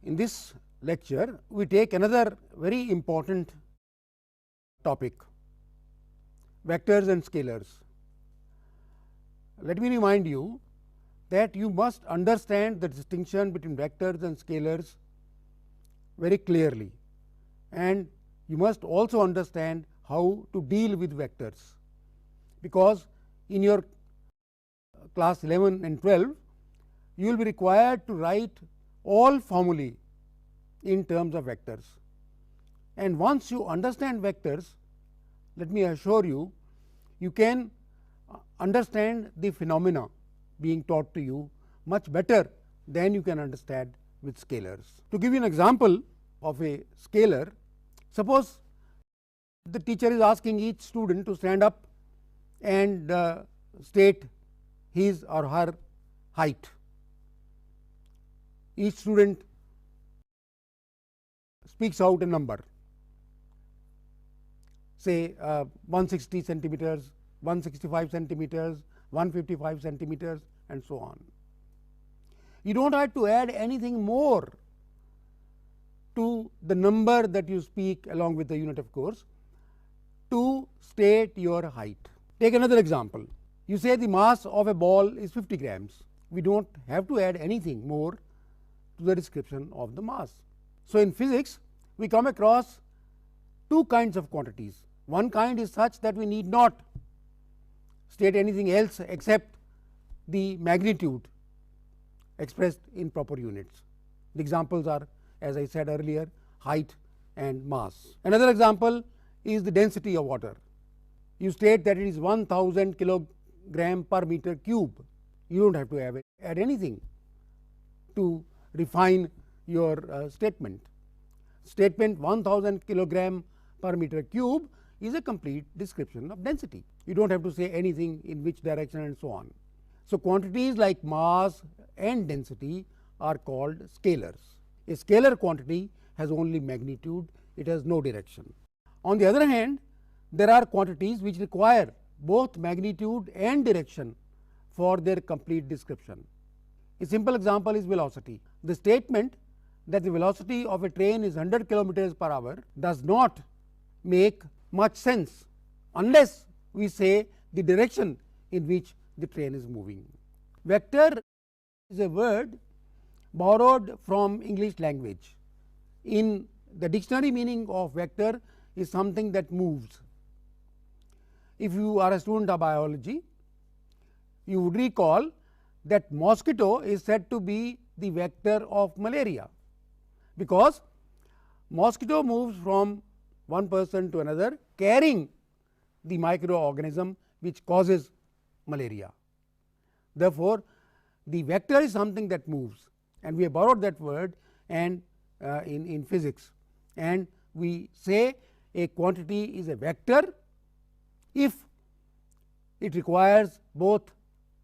In this lecture, we take another very important topic, vectors and scalars. Let me remind you that you must understand the distinction between vectors and scalars very clearly, and you must also understand how to deal with vectors, because in your class 11 and 12 you will be required to write all formulae in terms of vectors. And once you understand vectors, let me assure you, you can understand the phenomena being taught to you much better than you can understand with scalars. To give you an example of a scalar, suppose the teacher is asking each student to stand up and state his or her height. Each student speaks out a number, say 160 centimeters, 165 centimeters, 155 centimeters, and so on. You do not have to add anything more to the number that you speak along with the unit of course to state your height. Take another example. You say the mass of a ball is 50 grams. We do not have to add anything more to the description of the mass. So, in physics we come across two kinds of quantities. One kind is such that we need not state anything else except the magnitude expressed in proper units. The examples are, as I said earlier, height and mass. Another example is the density of water. You state that it is 1000 kilogram per meter cube. You do not have to add anything to refine your statement. Statement 1000 kilogram per meter cube is a complete description of density. You do not have to say anything in which direction and so on. So, quantities like mass and density are called scalars. A scalar quantity has only magnitude, it has no direction. On the other hand, there are quantities which require both magnitude and direction for their complete description. A simple example is velocity. The statement that the velocity of a train is 100 kilometers per hour does not make much sense unless we say the direction in which the train is moving. Vector is a word borrowed from English language. In the dictionary, meaning of vector is something that moves. If you are a student of biology, you would recall that mosquito is said to be the vector of malaria, because mosquito moves from one person to another carrying the microorganism which causes malaria. Therefore, the vector is something that moves, and we have borrowed that word and in physics, and we say a quantity is a vector if it requires both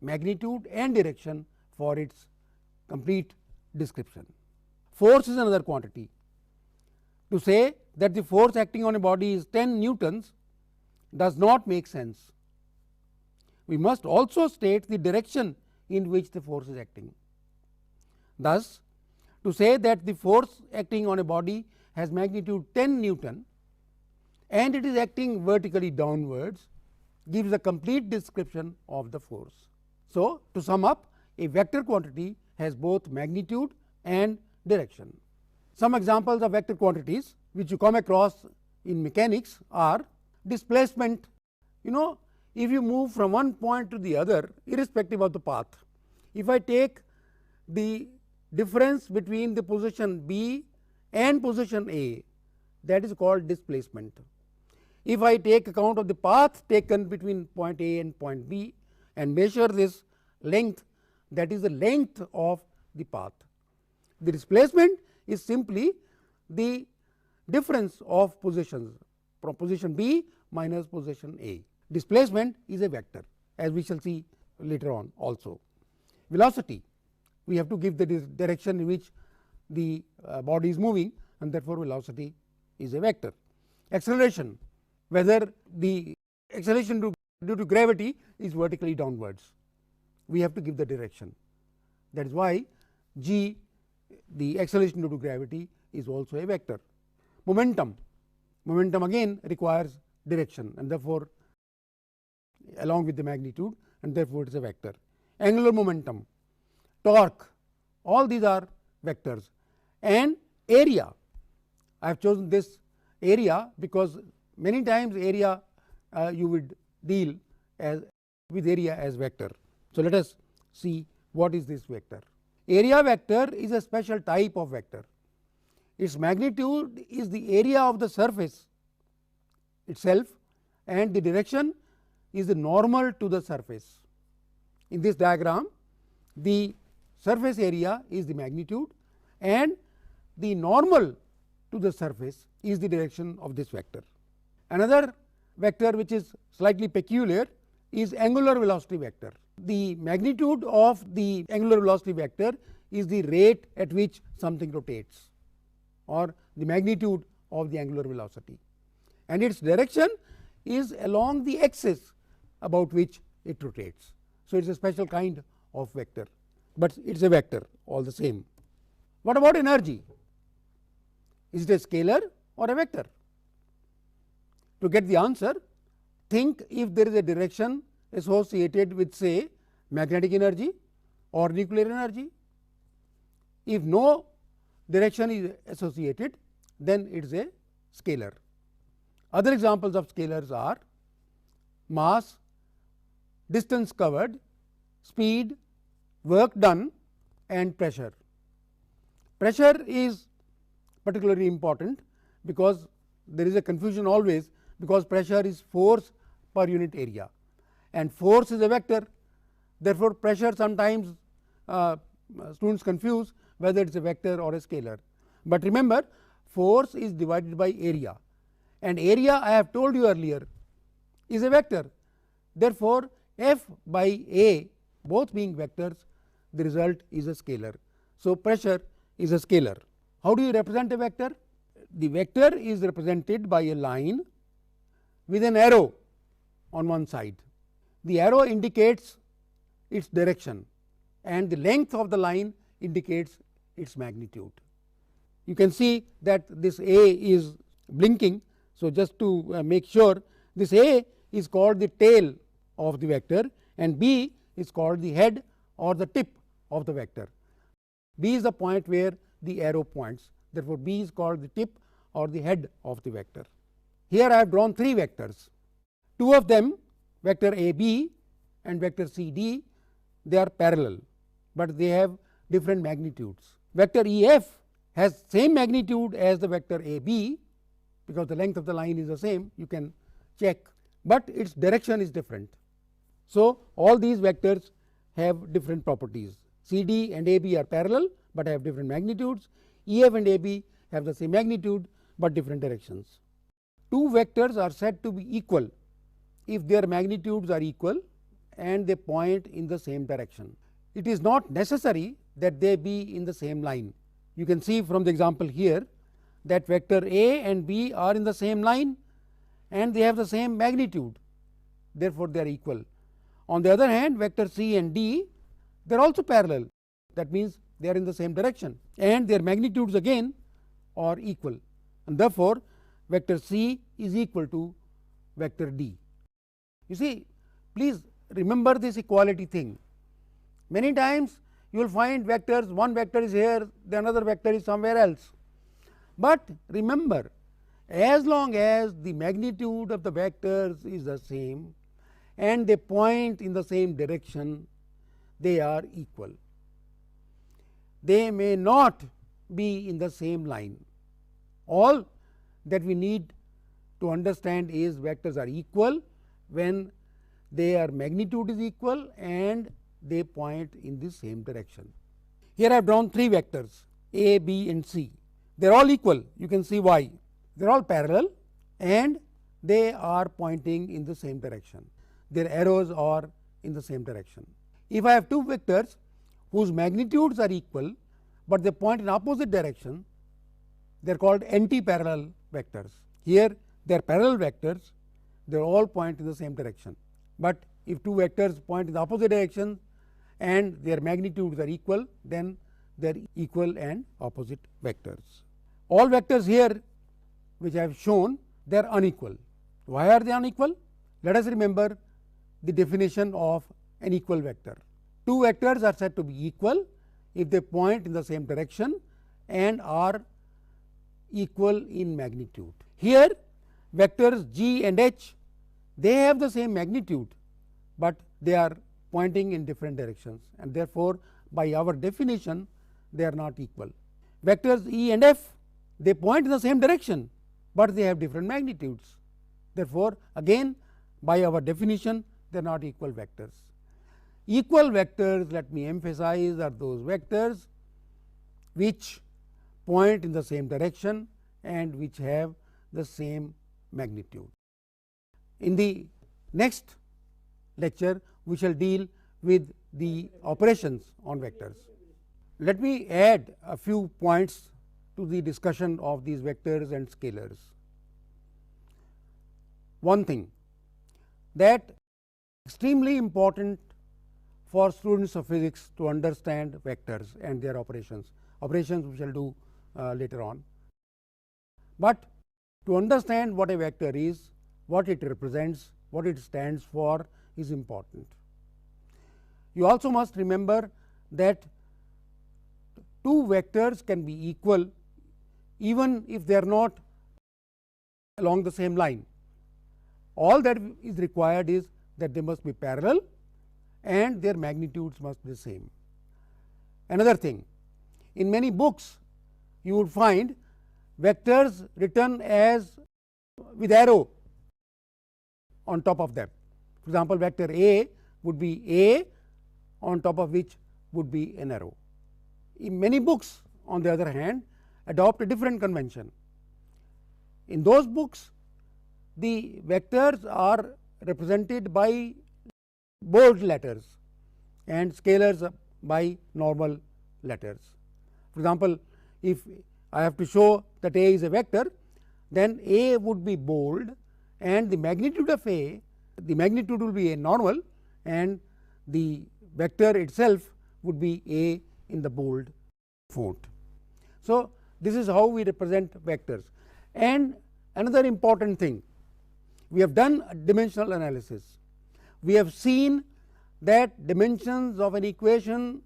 magnitude and direction for its complete description. Force is another quantity. To say that the force acting on a body is 10 newtons does not make sense. We must also state the direction in which the force is acting. Thus, to say that the force acting on a body has magnitude 10 Newton and it is acting vertically downwards gives a complete description of the force. So, to sum up, a vector quantity has both magnitude and direction. Some examples of vector quantities which you come across in mechanics are displacement. You know, if you move from one point to the other irrespective of the path, if I take the difference between the position B and position A, that is called displacement. If I take account of the path taken between point A and point B and measure this length, that is the length of the path. The displacement is simply the difference of positions from position B minus position A. Displacement is a vector, as we shall see later on also. Velocity, we have to give the direction in which the body is moving, and therefore, velocity is a vector. Acceleration, whether the acceleration due to gravity is vertically downwards, we have to give the direction. That is why g the acceleration due to gravity is also a vector. Momentum again requires direction, and therefore along with the magnitude, and therefore it is a vector. Angular momentum, torque, all these are vectors. And area, I have chosen this area because many times area you would deal with area as vector. So, let us see what is this vector. Area vector is a special type of vector. Its magnitude is the area of the surface itself, and the direction is the normal to the surface. In this diagram, the surface area is the magnitude and the normal to the surface is the direction of this vector. Another vector which is slightly peculiar is angular velocity vector. The magnitude of the angular velocity vector is the rate at which something rotates, or the magnitude of the angular velocity, and its direction is along the axis about which it rotates. So, it is a special kind of vector, but it is a vector all the same. What about energy? Is it a scalar or a vector? To get the answer, think if there is a direction associated with, say, magnetic energy or nuclear energy. If no direction is associated, then it is a scalar. Other examples of scalars are mass, distance covered, speed, work done, and pressure. Pressure is particularly important because there is a confusion always, because pressure is force per unit area and force is a vector. Therefore, pressure sometimes students confuse whether it is a vector or a scalar, but remember, force is divided by area, and area, I have told you earlier, is a vector. Therefore, F by A both being vectors, the result is a scalar. So, pressure is a scalar. How do you represent a vector? The vector is represented by a line with an arrow on one side. The arrow indicates its direction and the length of the line indicates its magnitude. You can see that this A is blinking. So, just to make sure, this A is called the tail of the vector and B is called the head or the tip of the vector. B is the point where the arrow points. Therefore, B is called the tip or the head of the vector. Here I have drawn three vectors. Two of them, vector AB and vector CD, they are parallel, but they have different magnitudes. Vector EF has same magnitude as the vector AB because the length of the line is the same, you can check, but its direction is different. So, all these vectors have different properties. CD and AB are parallel, but have different magnitudes. EF and AB have the same magnitude, but different directions. Two vectors are said to be equal if their magnitudes are equal and they point in the same direction. It is not necessary that they be in the same line. You can see from the example here that vector A and B are in the same line and they have the same magnitude, therefore, they are equal. On the other hand, vector C and D, they are also parallel, that means they are in the same direction and their magnitudes again are equal, and therefore, vector C is equal to vector D. You see, please remember this equality thing. Many times you will find vectors, one vector is here, the another vector is somewhere else, but remember, as long as the magnitude of the vectors is the same and they point in the same direction, they are equal. They may not be in the same line. All that we need to understand is vectors are equal when their magnitude is equal and they point in the same direction. Here I have drawn three vectors A, B and C. They are all equal, you can see why. They are all parallel and they are pointing in the same direction. Their arrows are in the same direction. If I have two vectors whose magnitudes are equal, but they point in opposite direction, they are called anti-parallel vectors. Here they are parallel vectors, they all point in the same direction. But if two vectors point in the opposite direction and their magnitudes are equal, then their equal and opposite vectors. All vectors here which I have shown, they are unequal. Why are they unequal? Let us remember the definition of an equal vector. Two vectors are said to be equal if they point in the same direction and are equal in magnitude. Here vectors g and h, they have the same magnitude, but they are pointing in different directions, and therefore, by our definition they are not equal. Vectors e and f, they point in the same direction, but they have different magnitudes. Therefore, again by our definition they are not equal vectors. Equal vectors, let me emphasize, are those vectors which point in the same direction and which have the same magnitude. In the next lecture, we shall deal with the operations on vectors. Let me add a few points to the discussion of these vectors and scalars. One thing that extremely important for students of physics to understand vectors and their operations. Operations we shall do later on. But to understand what a vector is, what it represents, what it stands for is important. You also must remember that two vectors can be equal even if they are not along the same line. All that is required is that they must be parallel and their magnitudes must be the same. Another thing, in many books you would find vectors written as with arrow on top of them. For example, vector A would be A, on top of which would be an arrow. In many books, on the other hand, adopt a different convention. In those books, the vectors are represented by bold letters and scalars by normal letters. For example, if I have to show that A is a vector, then A would be bold and the magnitude of A, the magnitude will be a normal and the vector itself would be A in the bold font. So, this is how we represent vectors. And another important thing, we have done a dimensional analysis. We have seen that dimensions of an equation,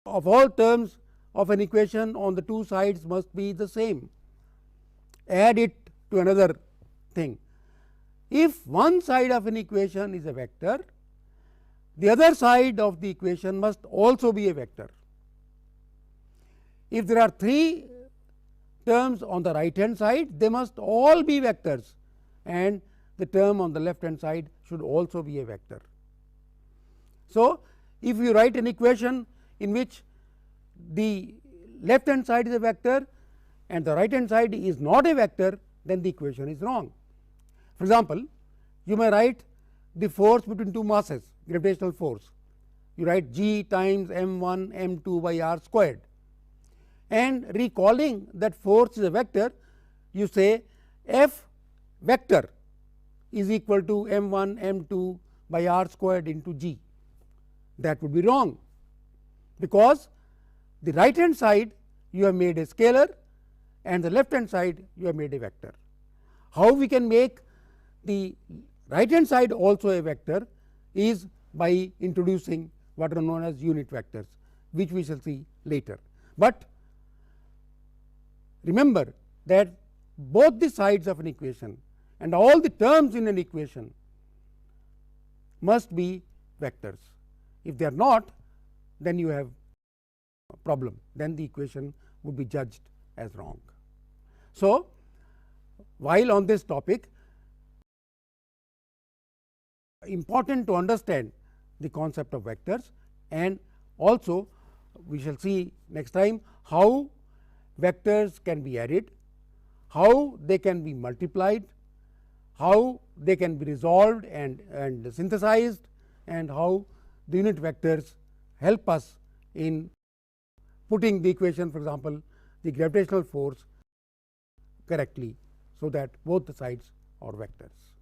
of all terms of an equation on the two sides must be the same. Add it to another thing. If one side of an equation is a vector, the other side of the equation must also be a vector. If there are three terms on the right hand side, they must all be vectors, and the term on the left hand side should also be a vector. So, if you write an equation in which the left hand side is a vector and the right hand side is not a vector, then the equation is wrong. For example, you may write the force between two masses, gravitational force. You write G times m1 m2 by r squared, and recalling that force is a vector, you say F vector is equal to m1 m2 by r squared into G. That would be wrong, because the right hand side you have made a scalar and the left hand side you have made a vector. How we can make the right hand side also a vector is by introducing what are known as unit vectors, which we shall see later. But remember that both the sides of an equation and all the terms in an equation must be vectors. If they are not, then you have a problem, then the equation would be judged as wrong. So, while on this topic, important to understand the concept of vectors, and also we shall see next time how vectors can be added, how they can be multiplied, how they can be resolved and synthesized, and how the unit vectors help us in putting the equation, for example, the gravitational force correctly, so that both the sides are vectors.